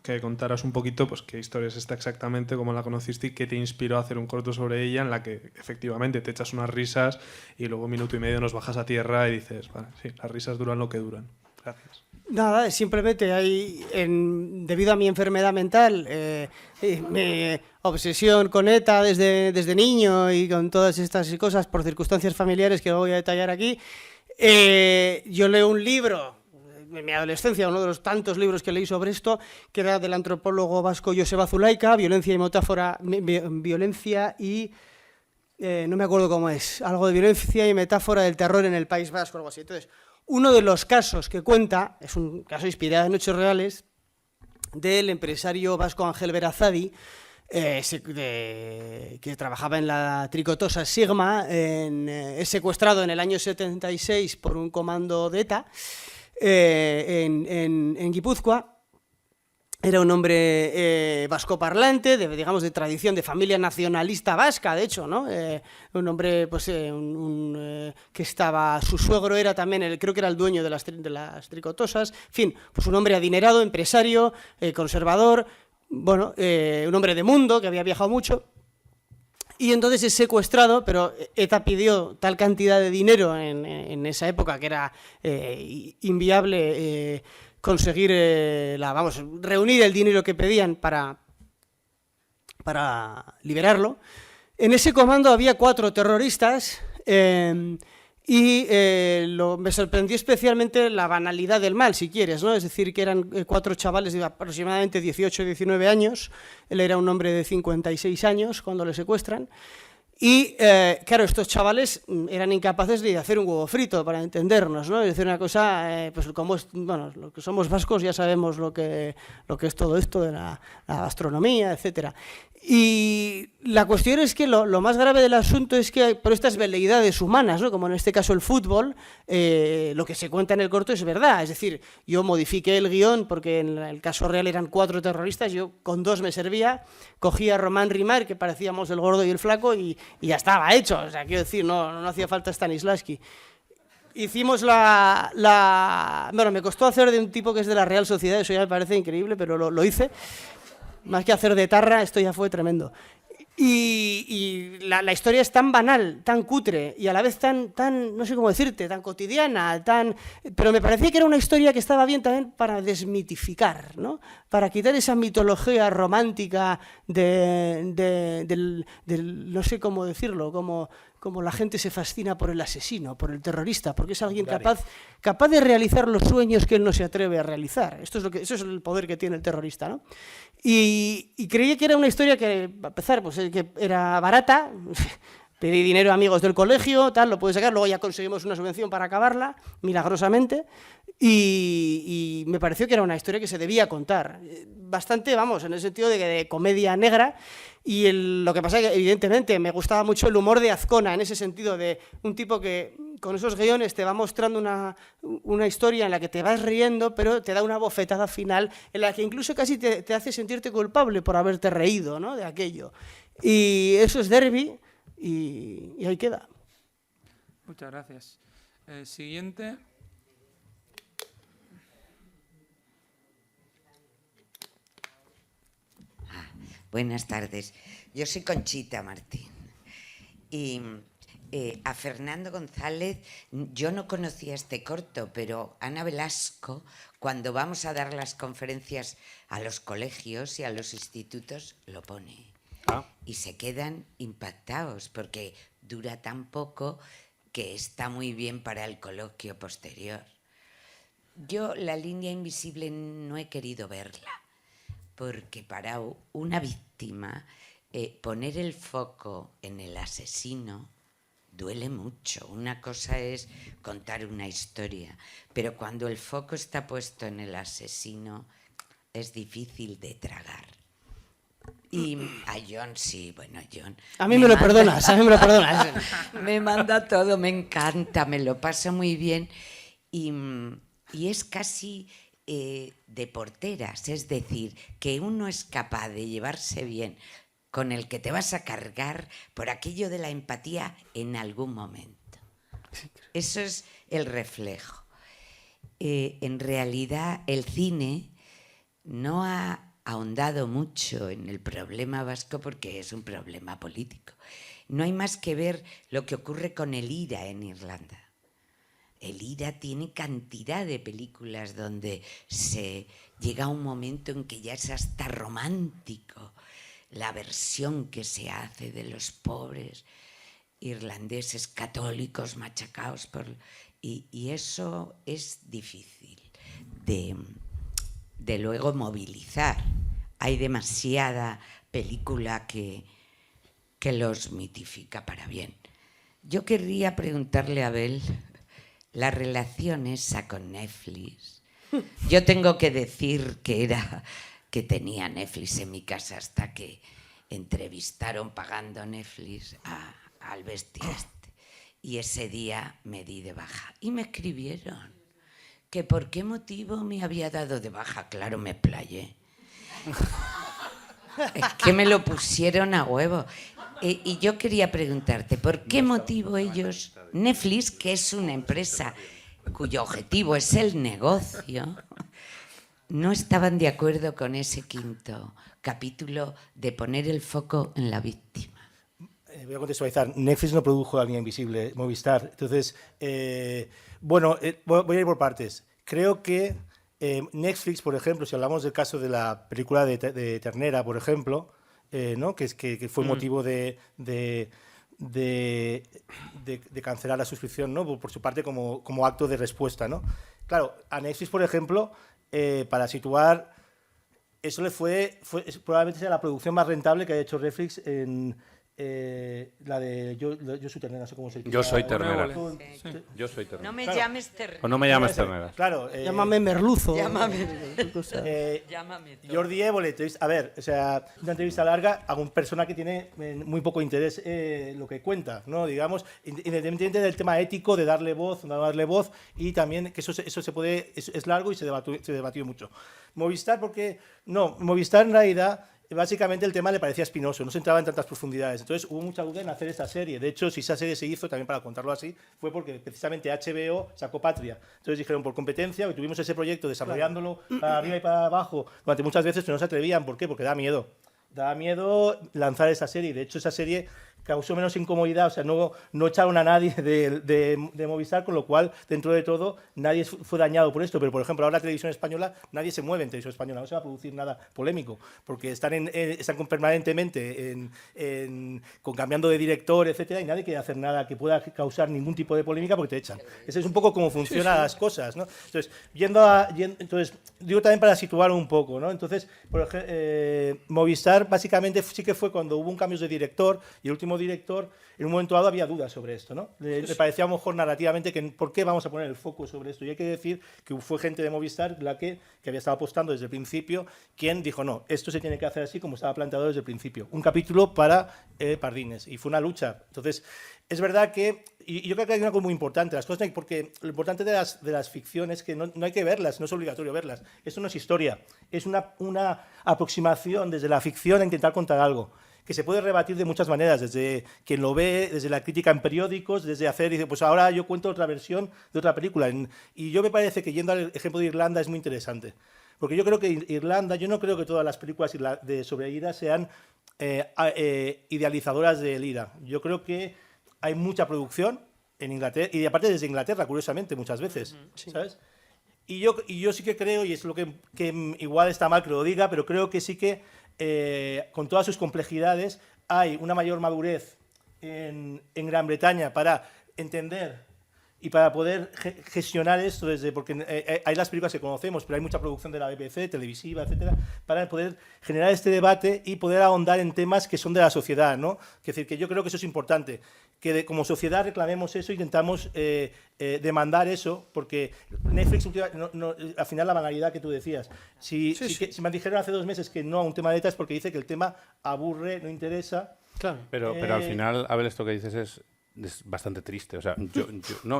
que contaras un poquito pues qué historia es esta exactamente, cómo la conociste y qué te inspiró a hacer un corto sobre ella en la que efectivamente te echas unas risas y luego 1 minuto y medio nos bajas a tierra y dices, vale, sí, las risas duran lo que duran. Gracias. Nada, simplemente debido a mi enfermedad mental, mi obsesión con ETA desde niño y con todas estas cosas por circunstancias familiares que voy a detallar aquí, yo leo un libro en mi adolescencia, uno de los tantos libros que leí sobre esto, que era del antropólogo vasco Joseba Zulaika, Violencia y no me acuerdo cómo es, algo de violencia y metáfora del terror en el País Vasco, algo así. Entonces, uno de los casos que cuenta, es un caso inspirado en hechos reales, del empresario vasco Ángel Berazadi, que trabajaba en la tricotosa Sigma, es secuestrado en el año 76 por un comando de ETA en Guipúzcoa. Era un hombre vascoparlante, digamos, de tradición, de familia nacionalista vasca, de hecho, ¿no? Un hombre, pues, que estaba... Su suegro era también, creo que era el dueño de las tricotosas. En fin, pues un hombre adinerado, empresario, conservador, bueno, un hombre de mundo, que había viajado mucho. Y entonces es secuestrado, pero ETA pidió tal cantidad de dinero en esa época que era inviable... conseguir reunir el dinero que pedían para liberarlo. En ese comando había 4 terroristas y me sorprendió especialmente la banalidad del mal, si quieres, ¿no? Es decir, que eran 4 chavales de aproximadamente 18 o 19 años. Él era un hombre de 56 años cuando le secuestran. Y, claro, estos chavales eran incapaces de hacer un huevo frito, para entendernos, ¿no? Es decir, una cosa, pues como bueno, los que somos vascos ya sabemos lo que es todo esto de la gastronomía, etcétera. Y la cuestión es que lo más grave del asunto es que por estas veleidades humanas, ¿no? Como en este caso el fútbol, lo que se cuenta en el corto es verdad. Es decir, yo modifiqué el guión porque en el caso real eran 4 terroristas, yo con 2 me servía, cogía a Román Rimar, que parecíamos el gordo y el flaco, y ya estaba hecho. O sea, quiero decir, no hacía falta Stanislavski. Hicimos bueno, me costó hacer de un tipo que es de la Real Sociedad, eso ya me parece increíble, pero lo hice. Más que hacer de tarra, esto ya fue tremendo. Y la historia es tan banal, tan cutre y a la vez tan, no sé cómo decirte, tan cotidiana, pero me parecía que era una historia que estaba bien también para desmitificar, ¿no? Para quitar esa mitología romántica del no sé cómo decirlo, como la gente se fascina por el asesino, por el terrorista, porque es alguien capaz de realizar los sueños que él no se atreve a realizar. Eso es el poder que tiene el terrorista, ¿no? Y creía que era una historia que, a empezar, pues, que era barata. Pedí dinero a amigos del colegio, tal, lo pude sacar, luego ya conseguimos una subvención para acabarla, milagrosamente, y me pareció que era una historia que se debía contar. Bastante, vamos, en el sentido de comedia negra, y lo que pasa es que, evidentemente, me gustaba mucho el humor de Azcona, en ese sentido, de un tipo que con esos guiones te va mostrando una historia en la que te vas riendo, pero te da una bofetada final en la que incluso casi te hace sentirte culpable por haberte reído, ¿no?, de aquello. Y eso es Derby, y ahí queda. Muchas gracias. Siguiente. Buenas tardes. Yo soy Conchita Martín. Y a Fernando González, yo no conocía este corto, pero Ana Velasco, cuando vamos a dar las conferencias a los colegios y a los institutos, lo pone. Y se quedan impactados porque dura tan poco que está muy bien para el coloquio posterior. Yo la línea invisible no he querido verla porque para una víctima poner el foco en el asesino duele mucho. Una cosa es contar una historia, pero cuando el foco está puesto en el asesino es difícil de tragar. Y a John sí, bueno, John... A mí me lo perdonas. Me manda todo, me encanta, me lo paso muy bien. Y es casi de porteras, es decir, que uno es capaz de llevarse bien con el que te vas a cargar por aquello de la empatía en algún momento. Eso es el reflejo. En realidad, el cine no ha ahondado mucho en el problema vasco porque es un problema político. No hay más que ver lo que ocurre con el IRA en Irlanda. El IRA tiene cantidad de películas donde se llega a un momento en que ya es hasta romántico la versión que se hace de los pobres irlandeses católicos machacados y eso es difícil de luego movilizar. Hay demasiada película que los mitifica para bien. Yo querría preguntarle a Abel la relación esa con Netflix. Yo tengo que decir que tenía Netflix en mi casa hasta que entrevistaron pagando Netflix al bestia este. Y ese día me di de baja. Y me escribieron que por qué motivo me había dado de baja. Claro, me playé. Es que me lo pusieron a huevo. Y yo quería preguntarte, ¿por qué motivo ellos, Netflix, que es una empresa cuyo objetivo es el negocio, no estaban de acuerdo con ese quinto capítulo de poner el foco en la víctima? Voy a contextualizar. Netflix no produjo La línea invisible, Movistar. Entonces, voy a ir por partes. Creo que Netflix, por ejemplo, si hablamos del caso de la película de Ternera, por ejemplo, ¿no? que fue motivo de cancelar la suscripción, ¿no? Por su parte como acto de respuesta, ¿no? Claro, a Netflix, por ejemplo, para situar, eso probablemente sea la producción más rentable que ha hecho Netflix en la de Yo soy Ternera, no sé cómo se dice. Yo soy Ternera. Sí. Yo soy Ternera. No me llames Ternera. O no me llames Ternera. Claro. Llámame Merluzo. Llámame Jordi Évole, a ver, o sea, una entrevista larga a una persona que tiene muy poco interés lo que cuenta, ¿no? Digamos, independientemente del tema ético de darle voz, no darle voz, y también que eso se puede, es largo y se debatió mucho. Movistar, porque no, Movistar en realidad básicamente el tema le parecía espinoso, no se entraba en tantas profundidades. Entonces hubo mucha duda en hacer esta serie. De hecho, si esa serie se hizo, también para contarlo así, fue porque precisamente HBO sacó Patria. Entonces dijeron, por competencia, que tuvimos ese proyecto desarrollándolo para arriba y para abajo durante muchas veces, pero no se atrevían. ¿Por qué? Porque da miedo. daba miedo lanzar esa serie. De hecho, esa serie causó menos incomodidad, o sea, no echaron a nadie de Movistar, con lo cual, dentro de todo, nadie fue dañado por esto. Pero, por ejemplo, ahora la televisión española, nadie se mueve en televisión española, no se va a producir nada polémico, porque están permanentemente cambiando de director, etcétera, y nadie quiere hacer nada que pueda causar ningún tipo de polémica porque te echan. Ese es un poco cómo funcionan las cosas, ¿no? Entonces, entonces, digo también para situar un poco, ¿no? Entonces, por ejemplo, Movistar básicamente sí que fue cuando hubo un cambio de director, y el último director, en un momento dado había dudas sobre esto, ¿no? Le parecía a lo mejor narrativamente que por qué vamos a poner el foco sobre esto. Y hay que decir que fue gente de Movistar que había estado apostando desde el principio, quien dijo, no, esto se tiene que hacer así como estaba planteado desde el principio. Un capítulo para Pardines, y fue una lucha. Entonces, es verdad que, y yo creo que hay una cosa muy importante, las cosas, porque lo importante de las ficciones es que no hay que verlas, no es obligatorio verlas. Esto no es historia, es una aproximación desde la ficción a intentar contar algo, que se puede rebatir de muchas maneras, desde quien lo ve, desde la crítica en periódicos, desde dice, pues ahora yo cuento otra versión de otra película. Y yo me parece que, yendo al ejemplo de Irlanda, es muy interesante. Porque yo creo que Irlanda, yo no creo que todas las películas sobre IRA sean idealizadoras del IRA. Yo creo que hay mucha producción en Inglaterra, y aparte desde Inglaterra, curiosamente, muchas veces, ¿sabes? Y yo sí que creo, y es lo que igual está mal que lo diga, pero creo que sí que con todas sus complejidades hay una mayor madurez en Gran Bretaña para entender y para poder gestionar esto, porque hay las películas que conocemos, pero hay mucha producción de la BBC, televisiva, etcétera, para poder generar este debate y poder ahondar en temas que son de la sociedad, ¿no? Es decir, que yo creo que eso es importante, que como sociedad reclamemos eso, intentamos demandar eso, porque Netflix, al final, la banalidad que tú decías, si me dijeron hace 2 meses que no a un tema de ETA es porque dice que el tema aburre, no interesa. Claro. Pero al final, Abel, esto que dices es bastante triste. O sea,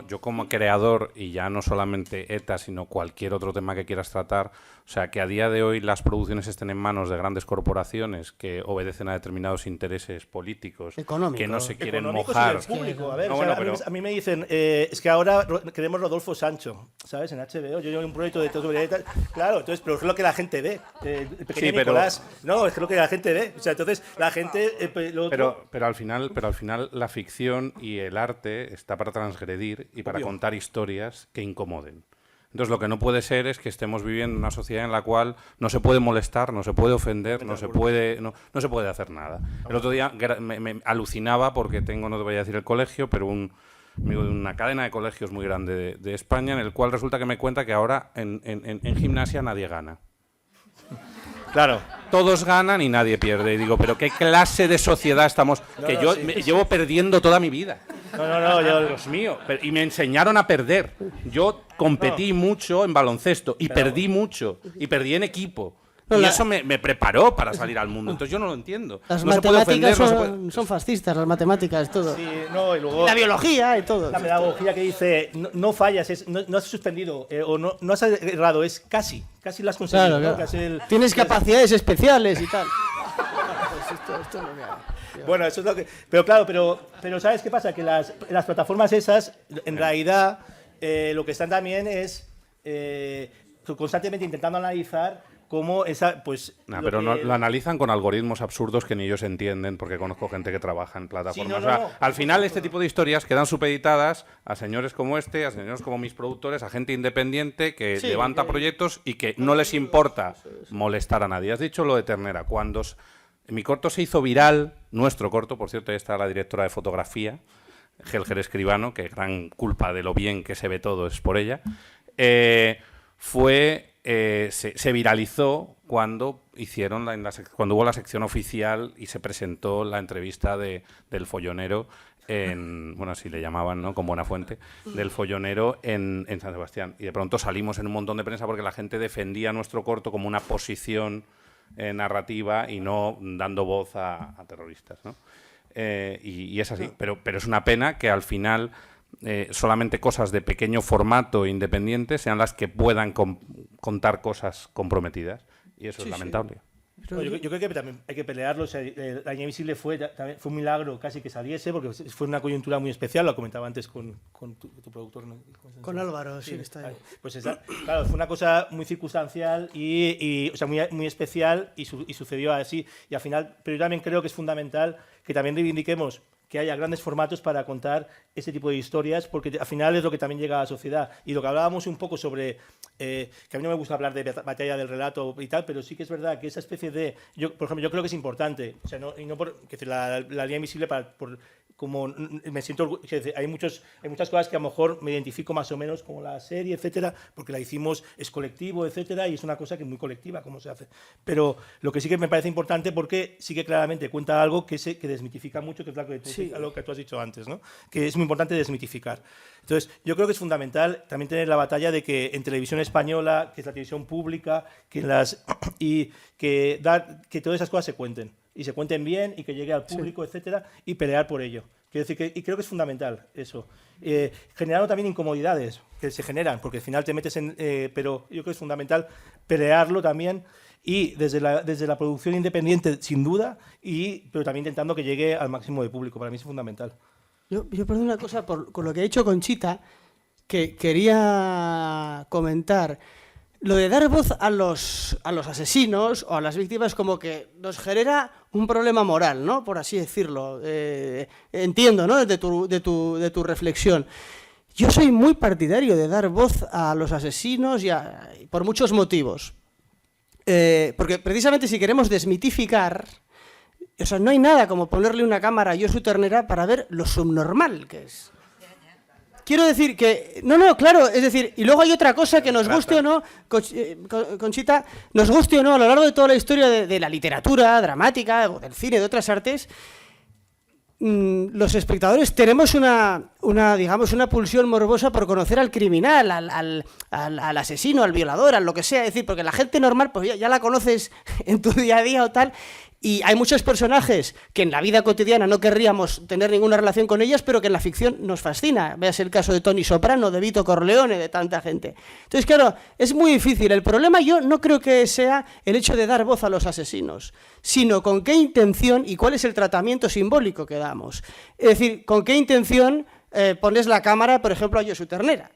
yo como creador, y ya no solamente ETA, sino cualquier otro tema que quieras tratar, o sea, que a día de hoy las producciones estén en manos de grandes corporaciones que obedecen a determinados intereses políticos, que no se quieren mojar. Público. A ver, No, o sea, bueno, a mí me dicen, es que ahora queremos Rodolfo Sancho, ¿sabes? En HBO. Yo llevo un proyecto de sobre ETA. Claro, entonces, pero es lo que la gente ve. El pequeño Nicolás. No, es lo que la gente ve. O sea, entonces, la gente... Pero al final la ficción y el arte está para transgredir y para contar historias que incomoden. Entonces, lo que no puede ser es que estemos viviendo en una sociedad en la cual no se puede molestar, no se puede ofender, no se puede hacer nada. El otro día me alucinaba porque no te voy a decir el colegio, pero una cadena de colegios muy grande de España, en el cual resulta que me cuenta que ahora en gimnasia nadie gana. Claro. Todos ganan y nadie pierde. Y digo, ¿pero qué clase de sociedad estamos? Llevo perdiendo toda mi vida. Dios mío. Y me enseñaron a perder. Yo competí mucho en baloncesto y perdí mucho. Y perdí en equipo. Y eso me preparó para salir al mundo. Entonces yo no lo entiendo. Las no matemáticas son fascistas, las matemáticas, todo. Sí, y luego la biología y todo. La pedagogía que dice, no fallas, no has suspendido o no has errado, es casi lo has conseguido. Claro, ¿no? claro. Tienes capacidades especiales y tal. Esto no Bueno, eso es lo que... Pero claro, pero ¿sabes qué pasa? Que las plataformas esas, en realidad, lo que están también es constantemente intentando analizar cómo esa, pues... pero lo analizan con algoritmos absurdos que ni ellos entienden, porque conozco gente que trabaja en plataformas. Al final, este tipo de historias quedan supeditadas a señores como a señores como mis productores, a gente independiente que levanta proyectos y que no les importa molestar a nadie. Has dicho lo de Ternera. Cuando mi corto se hizo viral, nuestro corto, por cierto, ahí está la directora de fotografía, Helger Escribano, que gran culpa de lo bien que se ve todo es por ella, se viralizó cuando cuando hubo la sección oficial y se presentó la entrevista del follonero así le llamaban, ¿no? Con buena fuente, del follonero en San Sebastián. Y de pronto salimos en un montón de prensa porque la gente defendía nuestro corto como una posición narrativa y no dando voz a terroristas, ¿no? Y es así, pero es una pena que al final solamente cosas de pequeño formato independiente sean las que puedan contar cosas comprometidas, y eso es lamentable. No, yo creo que también hay que pelearlo. O sea, La Niña Invisible fue un milagro casi que saliese, porque fue una coyuntura muy especial, lo comentaba antes con tu productor. ¿No? Con Álvaro, sí, está ahí. Pues claro, fue una cosa muy circunstancial y o sea, muy especial y sucedió así. Y al final, pero yo también creo que es fundamental que también reivindiquemos que haya grandes formatos para contar este tipo de historias, porque al final es lo que también llega a la sociedad. Y lo que hablábamos un poco sobre, que a mí no me gusta hablar de batalla del relato y tal, pero sí que es verdad que esa especie de... por ejemplo, yo creo que es importante, o sea, no por... Que la Línea Invisible, como me siento... Hay muchas cosas que a lo mejor me identifico más o menos, como la serie, etcétera, porque la hicimos, es colectivo, etcétera, y es una cosa que es muy colectiva, como se hace. Pero lo que sí que me parece importante, porque sí que claramente cuenta algo que desmitifica mucho, que es lo que tú has dicho antes, ¿no? Que es muy importante desmitificar. Entonces, yo creo que es fundamental también tener la batalla de que en televisión española, que es la televisión pública, que todas esas cosas se cuenten. Y se cuenten bien y que llegue al público, etcétera, y pelear por ello. Quiero decir y creo que es fundamental eso. Generando también incomodidades que se generan, porque al final te metes en... pero yo creo que es fundamental pelearlo también, y desde la producción independiente, sin duda, pero también intentando que llegue al máximo de público. Para mí es fundamental. Yo perdón una cosa, con lo que ha dicho Conchita, que quería comentar. Lo de dar voz a los asesinos o a las víctimas como que nos genera un problema moral, ¿no? Por así decirlo. Entiendo, ¿no? de tu reflexión. Yo soy muy partidario de dar voz a los asesinos y por muchos motivos. Porque precisamente si queremos desmitificar, o sea, no hay nada como ponerle una cámara a Josu Ternera para ver lo subnormal que es. Quiero decir que... No, claro, es decir, y luego hay otra cosa que nos guste o no, Conchita, nos guste o no, a lo largo de toda la historia de la literatura dramática, o del cine, de otras artes, los espectadores tenemos digamos, una pulsión morbosa por conocer al criminal, al asesino, al violador, al lo que sea. Es decir, porque la gente normal pues ya la conoces en tu día a día o tal, y hay muchos personajes que en la vida cotidiana no querríamos tener ninguna relación con ellas, pero que en la ficción nos fascina. Veas el caso de Tony Soprano, de Vito Corleone, de tanta gente. Entonces, claro, es muy difícil. El problema yo no creo que sea el hecho de dar voz a los asesinos, sino con qué intención y cuál es el tratamiento simbólico que damos. Es decir, con qué intención pones la cámara, por ejemplo, a Josu Ternera.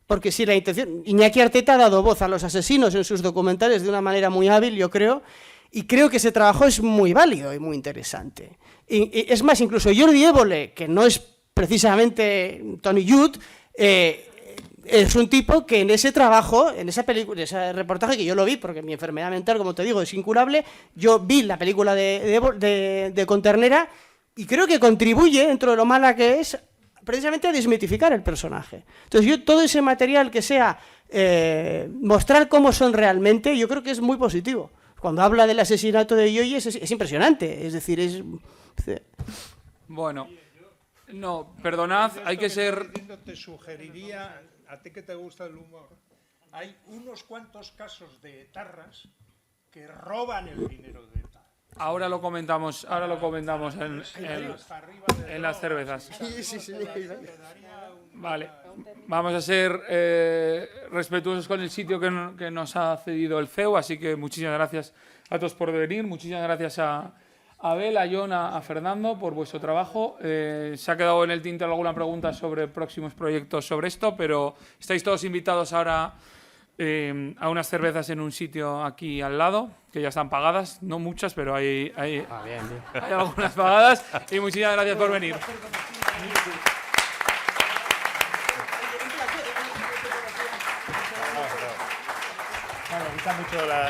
Porque si la intención... Iñaki Arteta ha dado voz a los asesinos en sus documentales de una manera muy hábil, yo creo, y creo que ese trabajo es muy válido y muy interesante. Y es más, incluso Jordi Évole, que no es precisamente Tony Judd, es un tipo que en ese trabajo, en esa película, en ese reportaje, que yo lo vi, porque mi enfermedad mental, como te digo, es incurable, yo vi la película de Con Ternera y creo que contribuye, dentro de lo mala que es, precisamente a desmitificar el personaje. Entonces yo todo ese material que sea mostrar cómo son realmente, yo creo que es muy positivo. Cuando habla del asesinato de Yoyes es impresionante, es decir, es... Bueno, no, perdonad, hay que ser... Te sugeriría, a ti que te gusta el humor, hay unos cuantos casos de etarras que roban el dinero de ETA. Ahora lo comentamos en las cervezas. Vale, vamos a ser respetuosos con el sitio que nos ha cedido el CEU, así que muchísimas gracias a todos por venir, muchísimas gracias a Abel, a Jon, a Fernando por vuestro trabajo. Se ha quedado en el tintero alguna pregunta sobre próximos proyectos sobre esto, pero estáis todos invitados ahora a unas cervezas en un sitio aquí al lado, que ya están pagadas, no muchas, pero hay algunas pagadas, y muchísimas gracias por venir. Me gusta mucho la...